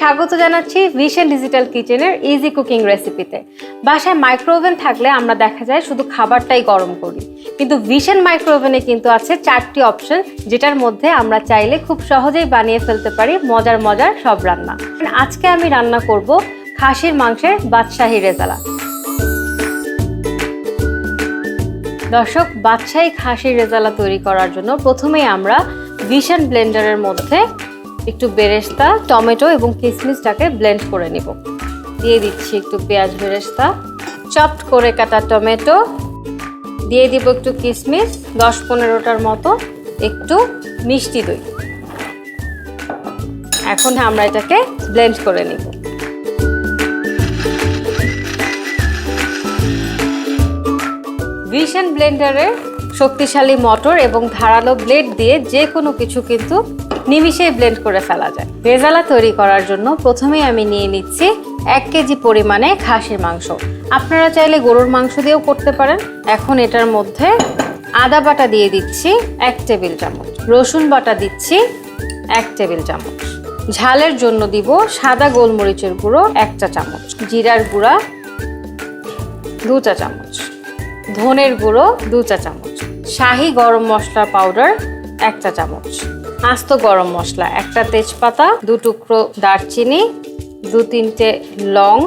স্বাগত জানাচ্ছি vision digital কিচেনের ইজি কুকিং রেসিপিতে। বাসায় মাইক্রোওভেন থাকলে আমরা দেখা যায় শুধু খাবারটাই গরম করি, কিন্তু ভিশন মাইক্রোওভেনে কিন্তু আছে 4টি অপশন, যেটার মধ্যে আমরা চাইলে খুব সহজেই বানিয়ে ফেলতে পারি মজার মজার সব রান্না। আজকে আমি রান্না করব খাসির মাংসের বাদশাহী রেজালা। দর্শক, বাদশাহী খাসির রেজালা তৈরি করার জন্য প্রথমেই আমরা ভিশন ব্লেন্ডারের মধ্যে একটু বেরেস্তা, টমেটো এবং কিশমিশটাকে ব্লেন্ড করে নিব। দিয়ে দিচ্ছি একটু পেঁয়াজ বেরেস্তা, চপড করে কাটা টমেটো, দিয়ে দিব একটু কিশমিশ 10-15টার মতো, একটু মিষ্টি দই। এখন আমরা এটাকে ব্লেন্ড করে নিব। ভিশন ব্লেন্ডারে শক্তিশালী মোটর এবং ধারালো ব্লেড দিয়ে যে কোনো কিছু কিন্তু নিমিষেই ব্লেন্ড করে ফেলা যায়। রেজালা তৈরি করার জন্য প্রথমেই আমি নিয়ে নিচ্ছি 1 কেজি পরিমাণে খাসির মাংস। আপনারা চাইলে গরুর মাংস দিয়েও করতে পারেন। এখন এটার মধ্যে আদা বাটা দিয়ে দিচ্ছি 1 টেবিল চামচ, রসুন বাটা দিচ্ছি 1 টেবিল চামচ, ঝালের জন্য দিব সাদা গোলমরিচের গুঁড়ো 1 চা চামচ, জিরার গুঁড়া 2 চা চামচ, ধনের গুঁড়ো 2 চা চামচ, শাহি গরম মশলা পাউডার 1 চা চামচ, আস্ত গরম মশলা, 1টা তেজপাতা, 2 টুকরো দারচিনি, 2-3টে লং,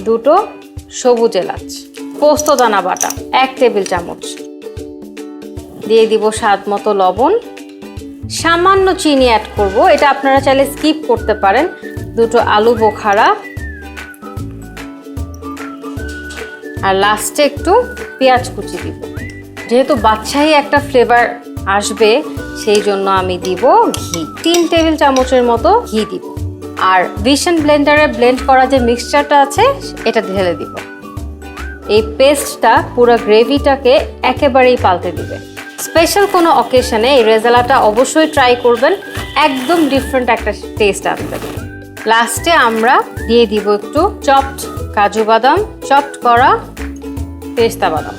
2টো সবুজ এলাচ, পোস্তদানা বাটা 1 টেবিল চামচ, দিয়ে দিব স্বাদ মতো লবণ, সামান্য চিনি অ্যাড করব, এটা আপনারা চাইলে স্কিপ করতে পারেন, 2টো আলু বোখারা, আর লাস্টে একটু পেঁয়াজ কুচি দিব। যেহেতু বাদশাহী একটা ফ্লেভার আসবে, সেই জন্য আমি দিব ঘি, 3 টেবিল চামচের মতো ঘি দিব। আর ভিশন ব্লেন্ডারে ব্লেন্ড করা যে মিক্সচারটা আছে এটা ঢেলে দিব। এই পেস্টটা পুরো গ্রেভিটাকে একেবারেই পাল্টে দিবে। স্পেশাল কোনো অকেশনে এই রেজালাটা অবশ্যই ট্রাই করবেন, একদম ডিফারেন্ট একটা টেস্ট আসবে। লাস্টে আমরা দিয়ে দিব একটু চপড কাজু বাদাম, চপড করা পেস্তা বাদাম।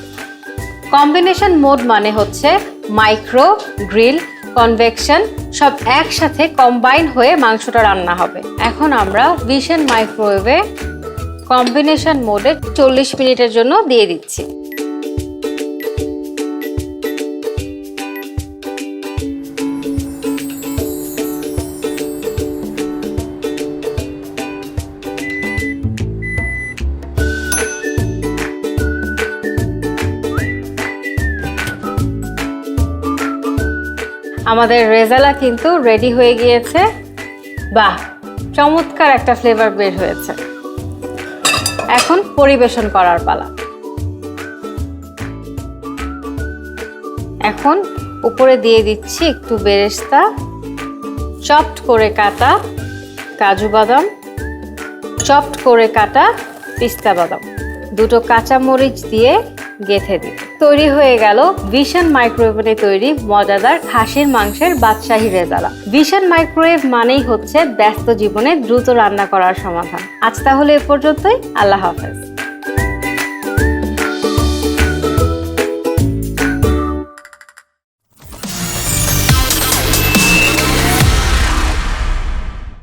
কম্বিনেশন মোড মানে হচ্ছে মাইক্রো, গ্রিল, কনভেকশন সব একসাথে কম্বাইন হয়ে মাংসটা রান্না হবে। এখন আমরা ভিশন মাইক্রোওয়েভে কম্বিনেশন মোডে 40 মিনিটের জন্য দিয়ে দিচ্ছি। আমাদের রেজালা কিন্তু রেডি হয়ে গিয়েছে। বাহ, চমৎকার একটা ফ্লেভার বের হয়েছে। এখন পরিবেশন করার পালা। এখন উপরে দিয়ে দিচ্ছি একটু বেরেস্তা, চপড করে কাটা কাজু বাদাম, চপড করে কাটা পিস্তা বাদাম, 2টো কাঁচা মরিচ দিয়ে গেঁথে দিই। তৈরি হয়ে গেল ভিশন মাইক্রোওয়েভে তৈরি মজাদার খাসির মাংসের বাদশাহী রেজালা। ভিশন মাইক্রোওয়েভ মানেই হচ্ছে ব্যস্ত জীবনে দ্রুত রান্না করার সমাধান। আজ তাহলে এ পর্যন্তই। আল্লাহ হাফেজ।